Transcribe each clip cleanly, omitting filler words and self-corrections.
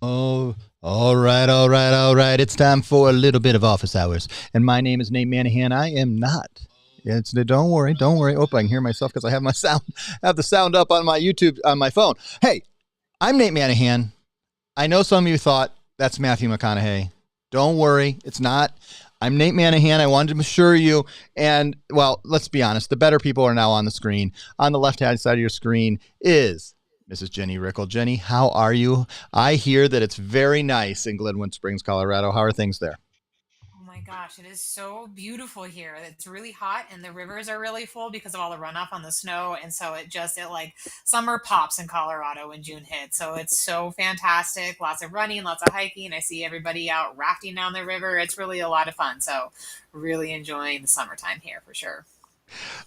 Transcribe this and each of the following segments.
Oh, all right, all right, all right. It's time for a little bit of office hours. And my name is Nate Manahan. I am not. Don't worry, don't worry. Oh, I can hear myself because I have my sound, have the sound up on my YouTube on my phone. Hey, I'm Nate Manahan. I know some of you thought that's Matthew McConaughey. Don't worry, it's not. I'm Nate Manahan. I wanted to assure you. And well, let's be honest. The better people are now on the screen. On the left-hand side of your screen is Mrs. Jenny Rickle. Jenny, how are you? I hear that it's very nice in Glenwood Springs, Colorado. How are things there? Oh my gosh, it is so beautiful here. It's really hot and the rivers are really full because of all the runoff on the snow. And so it like summer pops in Colorado when June hits. So it's so fantastic. Lots of running, lots of hiking. I see everybody out rafting down the river. It's really a lot of fun. So really enjoying the summertime here for sure.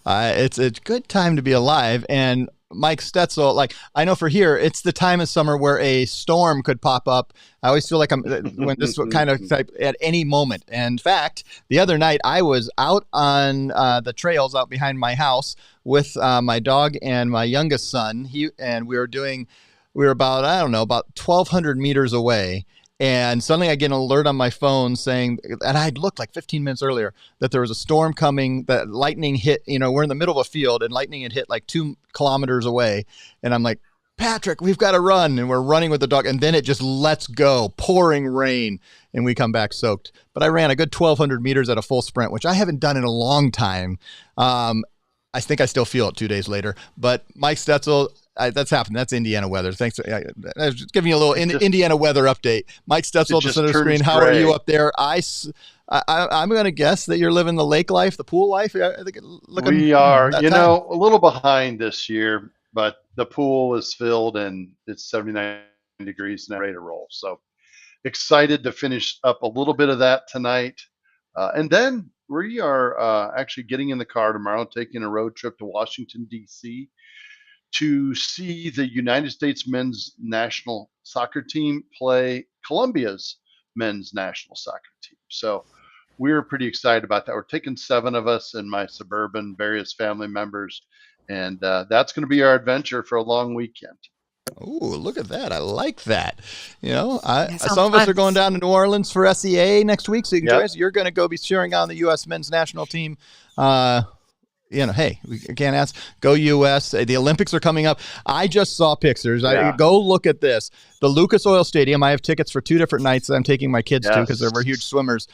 It's a good time to be alive. And Mike Stetzel, like I know for here, it's the time of summer where a storm could pop up. I always feel like I'm when this kind of type at any moment. And in fact, the other night I was out on the trails out behind my house with my dog and my youngest son. We were about I don't know about 1,200 meters away. And suddenly I get an alert on my phone saying, and I'd looked like 15 minutes earlier that there was a storm coming, that lightning hit, we're in the middle of a field and lightning had hit like 2 kilometers away. And I'm like, Patrick, we've got to run. And we're running with the dog. And then it just lets go, pouring rain. And we come back soaked. But I ran a good 1,200 meters at a full sprint, which I haven't done in a long time. I think I still feel it 2 days later. But Mike Stetzel, that's happened. That's Indiana weather. Thanks. I was just giving you a little Indiana weather update. Mike It Stetzel, the just center turns screen. How are you gray. up there? I'm going to guess that you're living the lake life, the pool life. I think looking We are, that time. a little behind this year, but the pool is filled and it's 79 degrees and ready to roll. So excited to finish up a little bit of that tonight. And then we are actually getting in the car tomorrow, taking a road trip to Washington, D.C. to see the United States men's national soccer team play Colombia's men's national soccer team. So we're pretty excited about that. We're taking seven of us and my suburban various family members, and that's going to be our adventure for a long weekend. Oh, look at that! I like that. That Some sounds of us are fun. going down to New Orleans for SEA next week, so you can join Yep. us. You're going to go be cheering on the U.S. men's national team. Uh, hey, we can't ask. Go U.S. The Olympics are coming up. I just saw pictures. Yeah. Go look at this. The Lucas Oil Stadium. I have tickets for 2 different nights that I'm taking my kids to because they're huge Yes. swimmers.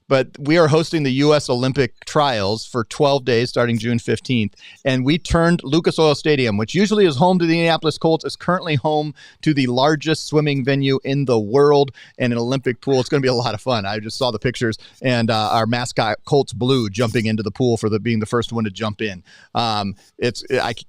But we are hosting the U.S. Olympic trials for 12 days starting June 15th. And we turned Lucas Oil Stadium, which usually is home to the Indianapolis Colts, is currently home to the largest swimming venue in the world and an Olympic pool. It's going to be a lot of fun. I just saw the pictures and our mascot, Colts Blue, jumping into the pool for being the first one to jump in. I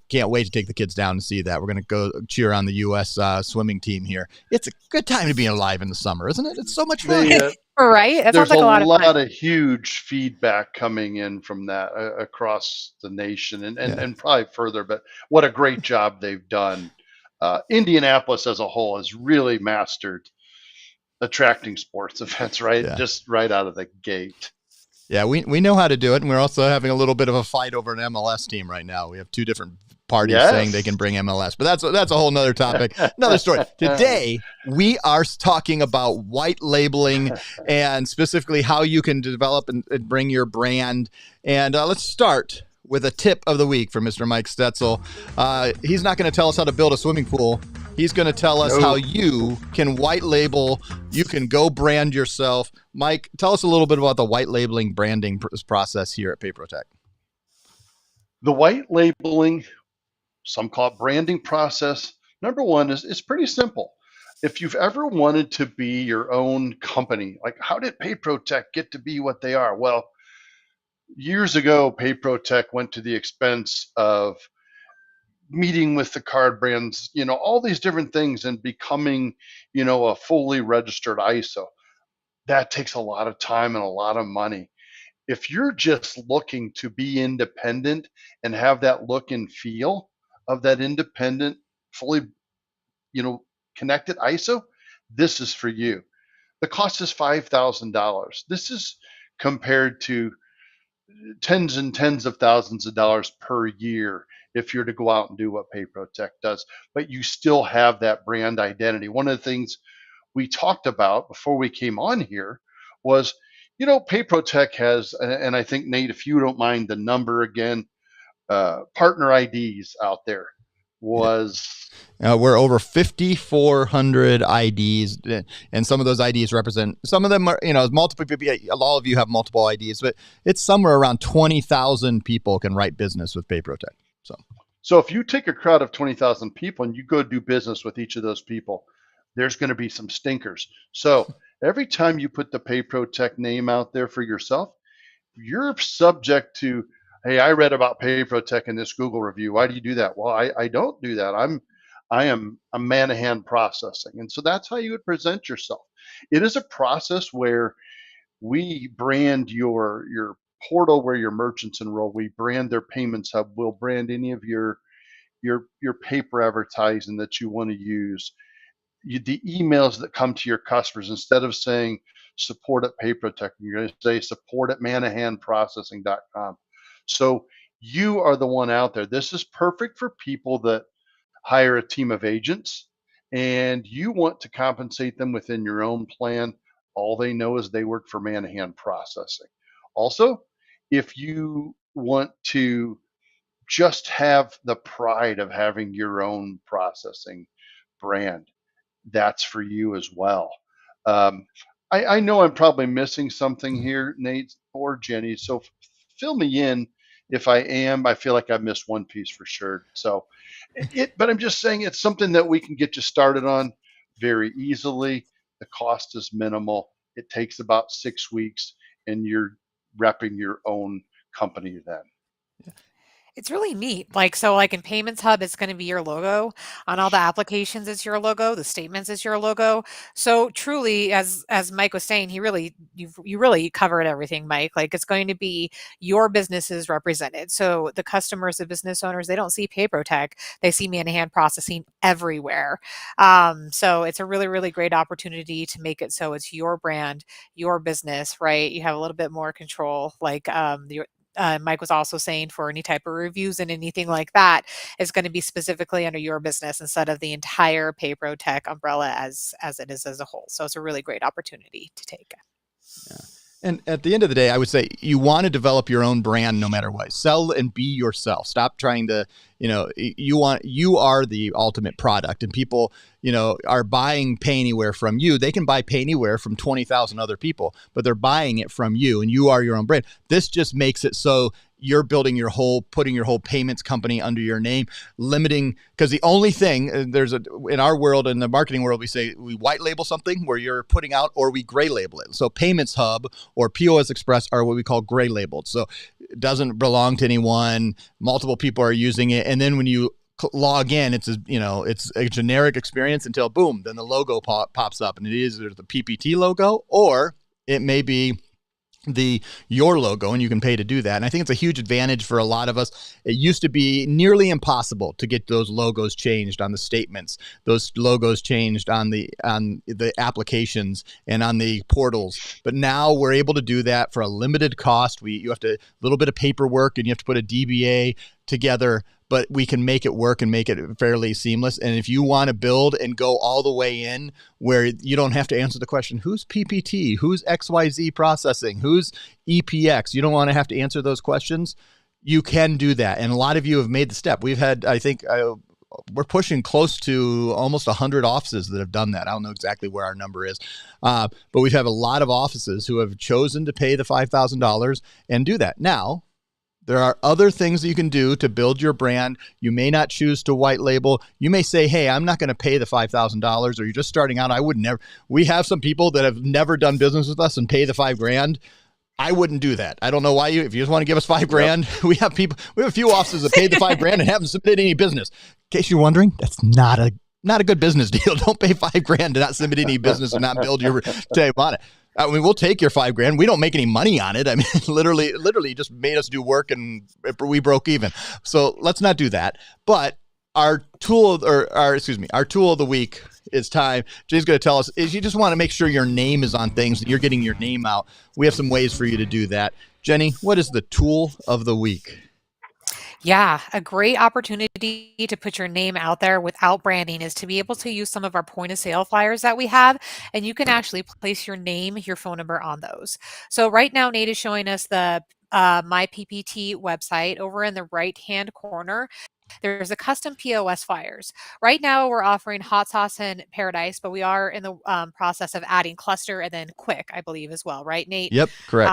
can't wait to take the kids down and see that. We're going to go cheer on the U.S. Swimming team here. It's a good time to be alive in the summer, isn't it? It's so much fun. They Right? That sounds There's a like a lot of fun. lot of huge feedback coming in from that across the nation Yeah. and probably further. But what a great job they've done. Indianapolis as a whole has really mastered attracting sports events, right? Yeah. Just right out of the gate. Yeah, we know how to do it, and we're also having a little bit of a fight over an MLS team right now. We have two different parties saying they can Yes. bring MLS, but that's a whole nother topic, another story. Today we are talking about white labeling and specifically how you can develop and bring your brand. And let's start with a tip of the week from Mr. Mike Stetzel. He's not going to tell us how to build a swimming pool. He's going to tell us how No. you can white label, you can go brand yourself. Mike, tell us a little bit about the white labeling branding process here at PayProTec. The white labeling, some call it branding process. Number one is pretty simple. If you've ever wanted to be your own company, like how did PayProTech get to be what they are? Well, years ago, PayProTech went to the expense of meeting with the card brands, all these different things and becoming, a fully registered ISO. That takes a lot of time and a lot of money. If you're just looking to be independent and have that look and feel of that independent, fully, you know, connected ISO, this is for you. The cost is $5,000. This is compared to tens and tens of thousands of dollars per year if you're to go out and do what PayProTec does, but you still have that brand identity. One of the things we talked about before we came on here was, PayProTec has, and I think, Nate, if you don't mind the number again, partner IDs out there was. We're over 5,400 IDs, and some of those IDs represent, some of them are, multiple people. All of you have multiple IDs, but it's somewhere around 20,000 people can write business with PayProTec. So if you take a crowd of 20,000 people and you go do business with each of those people, there's going to be some stinkers. So every time you put the PayProTec name out there for yourself, you're subject to, hey, I read about PayProTec in this Google review. Why do you do that? Well, I don't do that. I am a man-to-hand processing. And so that's how you would present yourself. It is a process where we brand your portal where your merchants enroll. We brand their payments hub. We'll brand any of your paper advertising that you want to use. The emails that come to your customers, instead of saying support at PayProTec, you're going to say support at manahandprocessing.com. So you are the one out there. This is perfect for people that hire a team of agents and you want to compensate them within your own plan. All they know is they work for Manahan Processing. Also, if you want to just have the pride of having your own processing brand, that's for you as well. I know I'm probably missing something here, Nate or Jenny, so fill me in if I am. I feel like I missed one piece for sure. So, but I'm just saying it's something that we can get you started on very easily. The cost is minimal. It takes about 6 weeks, and you're repping your own company then. It's really neat. Like in Payments Hub, it's going to be your logo. On all the applications, it's your logo. The statements is your logo. So truly, as Mike was saying, you really covered everything, Mike. Like it's going to be your businesses represented. So the customers, the business owners, they don't see PayProTec, they see Manahan Processing everywhere. So it's a really, really great opportunity to make it so it's your brand, your business, right? You have a little bit more control. Mike was also saying for any type of reviews and anything like that is going to be specifically under your business instead of the entire PayProTec umbrella as it is as a whole. So it's a really great opportunity to take. Yeah. And at the end of the day, I would say you want to develop your own brand no matter what. Sell and be yourself. Stop trying to, you are the ultimate product, and people, are buying Pay Anywhere from you. They can buy Pay Anywhere from 20,000 other people, but they're buying it from you, and you are your own brand. This just makes it so you're putting your whole payments company under your name, limiting, because the only thing in our world, in the marketing world, we say we white label something where you're putting out, or we gray label it. So Payments Hub or POS Express are what we call gray labeled. So it doesn't belong to anyone. Multiple people are using it. And then when you log in, it's a generic experience until boom, then the logo pops up, and there's the PPT logo, or it may be your logo, and you can pay to do that. And I think it's a huge advantage for a lot of us. It used to be nearly impossible to get those logos changed on the statements, those logos changed on the applications and on the portals. But now we're able to do that for a limited cost. You have to, a little bit of paperwork, and you have to put a DBA together, but we can make it work and make it fairly seamless. And if you want to build and go all the way in where you don't have to answer the question, who's PPT, who's XYZ processing, who's EPX, you don't want to have to answer those questions, you can do that. And a lot of you have made the step. We've had, I think, we're pushing close to almost 100 offices that have done that. I don't know exactly where our number is, but we've had a lot of offices who have chosen to pay the $5,000 and do that. Now, there are other things that you can do to build your brand. You may not choose to white label. You may say, hey, I'm not going to pay the $5,000, or you're just starting out. I would never. We have some people that have never done business with us and pay the $5,000. I wouldn't do that. I don't know why if you just want to give us $5,000, yep. We have a few offices that paid the $5,000 and haven't submitted any business. In case you're wondering, that's not a good business deal. Don't pay $5,000 to not submit any business and not build your team on it. I mean, we'll take your $5,000. We don't make any money on it. I mean, literally just made us do work and we broke even. So let's not do that. But our tool of the week is time. Jay's going to tell us is you just want to make sure your name is on things and you're getting your name out. We have some ways for you to do that. Jenny, what is the tool of the week? Yeah, a great opportunity to put your name out there without branding is to be able to use some of our point of sale flyers that we have, and you can actually place your name, your phone number on those. So right now, Nate is showing us the My PPT website. Over in the right hand corner, there's a custom POS flyers. Right now, we're offering hot sauce and paradise, but we are in the process of adding cluster and then quick, I believe, as well. Right, Nate? Yep, correct.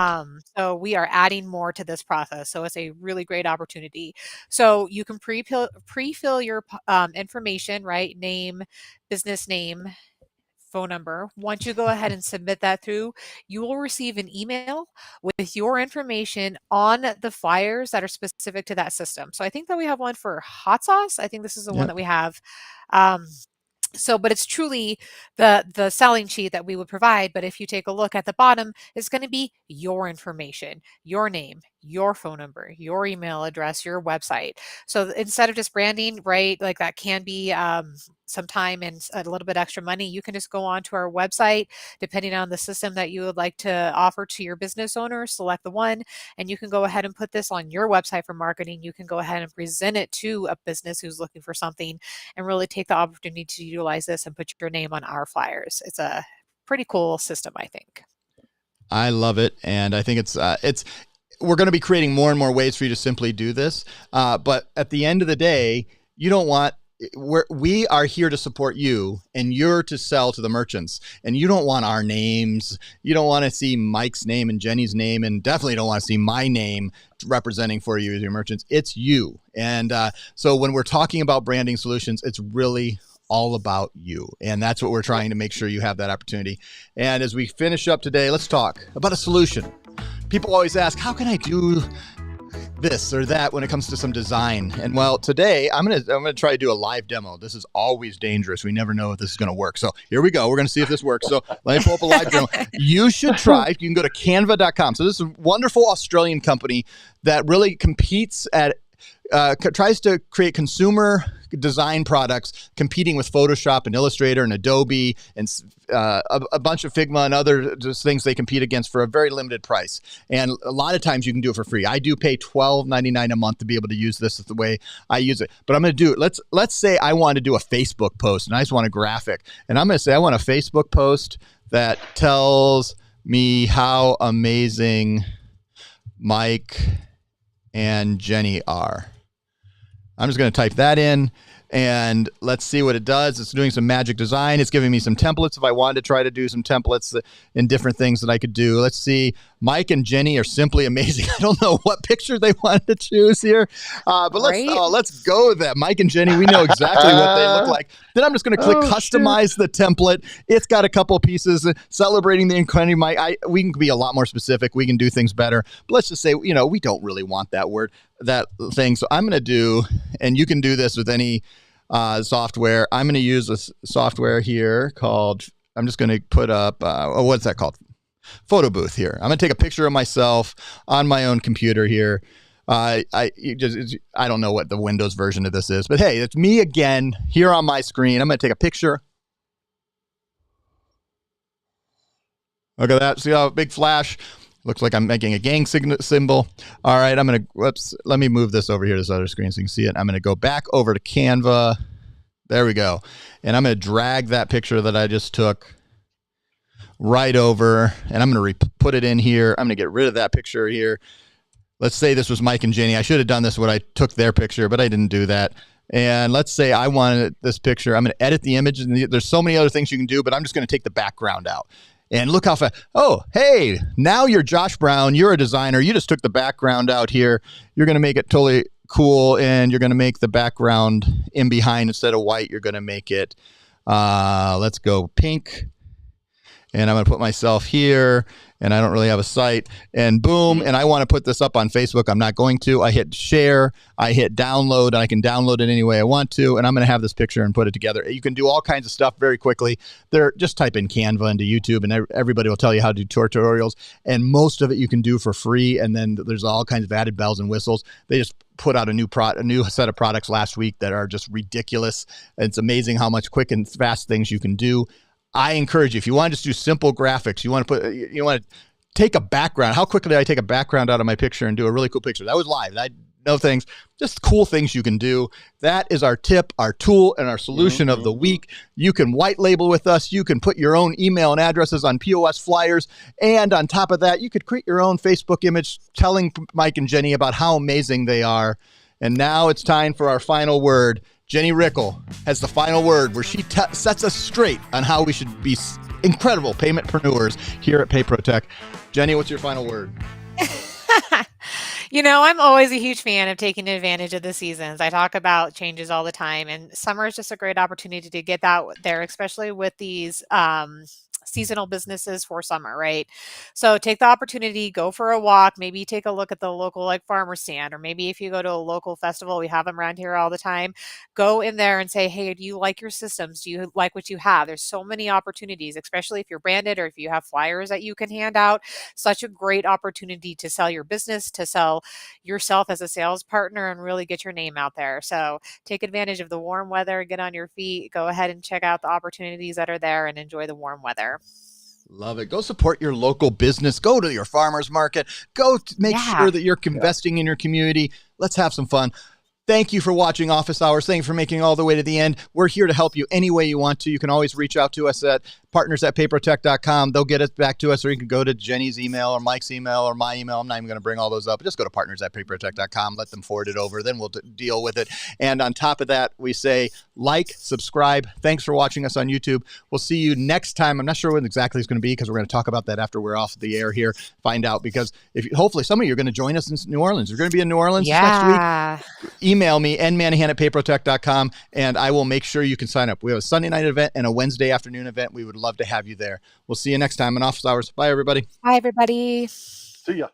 So we are adding more to this process. So it's a really great opportunity. So you can pre-fill your information, right? Name, business name, phone number. Once you go ahead and submit that through, you will receive an email with your information on the flyers that are specific to that system. So I think that we have one for hot sauce. I think this is the one Yep. that we have. Um, but it's truly the selling sheet that we would provide. But if you take a look at the bottom, it's going to be your information, your name, your phone number, your email address, your website. So instead of just branding, right, like that can be some time and a little bit extra money, you can just go on to our website, depending on the system that you would like to offer to your business owner, select the one, and you can go ahead and put this on your website for marketing. You can go ahead and present it to a business who's looking for something and really take the opportunity to utilize this and put your name on our flyers. It's a pretty cool system, I think. I love it, and I think it's we're going to be creating more and more ways for you to simply do this. But at the end of the day, you don't want. We are here to support you, and you're to sell to the merchants, and you don't want our names. You don't want to see Mike's name and Jenny's name, and definitely don't want to see my name representing for you as your merchants. It's you. And so when we're talking about branding solutions, it's really all about you. And that's what we're trying to make sure you have that opportunity. And as we finish up today, let's talk about a solution. People always ask, how can I do this or that when it comes to some design? And well, today I'm gonna try to do a live demo. This is always dangerous. We never know if this is gonna work. So here we go. We're gonna see if this works. So let me pull up a live demo. You should try. You can go to canva.com. So this is a wonderful Australian company that really competes at tries to create consumer design products competing with Photoshop and Illustrator and Adobe and a bunch of Figma and other just things they compete against for a very limited price. And a lot of times you can do it for free. I do pay $12.99 a month to be able to use this the way I use it. But I'm going to do it. Let's say I want to do a Facebook post and I just want a graphic. And I'm going to say I want a Facebook post that tells me how amazing Mike and Jenny are. I'm just going to type that in and let's see what it does. It's doing some magic design. It's giving me some templates if I wanted to try to do some templates in different things that I could do. Let's see. Mike and Jenny are simply amazing. I don't know what picture they wanted to choose here, but let's go with that. Mike and Jenny, we know exactly what they look like. Then I'm just going to click customize the template. It's got a couple pieces celebrating the incredible Mike. We can be a lot more specific. We can do things better. But let's just say, we don't really want that thing. So I'm going to do, and you can do this with any software. I'm going to use a software here called, I'm just going to put up, what's that called? Photo booth here. I'm going to take a picture of myself on my own computer here. I don't know what the Windows version of this is, but hey, it's me again here on my screen. I'm going to take a picture. Look at that. See how big flash? Looks like I'm making a gang symbol. All right, let me move this over here to this other screen so you can see it. I'm going to go back over to Canva. There we go. And I'm going to drag that picture that I just took right over, and I'm going to put it in here. I'm going to get rid of that picture here. Let's say this was Mike and Jenny. I should have done this when I took their picture, but I didn't do that. And let's say I wanted this picture. I'm going to edit the image, and there's so many other things you can do, but I'm just going to take the background out. And look how fast. Oh, hey, now you're Josh Brown. You're a designer. You just took the background out here. You're going to make it totally cool, and you're going to make the background in behind instead of white. You're going to make it, let's go pink. And I'm going to put myself here, and I don't really have a site, and boom, and I want to put this up on Facebook. I'm not going to. I hit share, I hit download, and I can download it any way I want to, and I'm going to have this picture and put it together. You can do all kinds of stuff very quickly. Just type in Canva into YouTube, and everybody will tell you how to do tutorials, and most of it you can do for free, and then there's all kinds of added bells and whistles. They just put out a new set of products last week that are just ridiculous. It's amazing how much quick and fast things you can do. I encourage you, if you want to just do simple graphics, you want to take a background. How quickly did I take a background out of my picture and do a really cool picture? That was live. no things, just cool things you can do. That is our tip, our tool, and our solution of the week. You can white label with us. You can put your own email and addresses on POS flyers. And on top of that, you could create your own Facebook image telling Mike and Jenny about how amazing they are. And now it's time for our final word. Jenny Rickle has the final word where she sets us straight on how we should be incredible paymentpreneurs here at PayProTec. Jenny, what's your final word? I'm always a huge fan of taking advantage of the seasons. I talk about changes all the time, and summer is just a great opportunity to get out there, especially with these seasonal businesses for summer, right? So take the opportunity, go for a walk, maybe take a look at the local farmer stand, or maybe if you go to a local festival, we have them around here all the time, go in there and say, hey, do you like your systems? Do you like what you have? There's so many opportunities, especially if you're branded or if you have flyers that you can hand out. Such a great opportunity to sell your business, to sell yourself as a sales partner, and really get your name out there. So take advantage of the warm weather, get on your feet, go ahead and check out the opportunities that are there and enjoy the warm weather. Love it. Go support your local business. Go to your farmer's market. Go make sure that you're investing in your community. Let's have some fun. Thank you for watching Office Hours. Thank you for making it all the way to the end. We're here to help you any way you want to. You can always reach out to us at partners@payprotec.com. They'll get it back to us, or you can go to Jenny's email or Mike's email or my email. I'm not even going to bring all those up. Just go to partners@payprotec.com. Let them forward it over. Then we'll deal with it. And on top of that, we say like, subscribe. Thanks for watching us on YouTube. We'll see you next time. I'm not sure when exactly it's going to be because we're going to talk about that after we're off the air here. Find out, because hopefully some of you are going to join us in New Orleans. You're going to be in New Orleans next week. Email me, nmanahan@payprotec.com, and I will make sure you can sign up. We have a Sunday night event and a Wednesday afternoon event. We would love to have you there. We'll see you next time on Office Hours. Bye, everybody. Bye, everybody. See ya.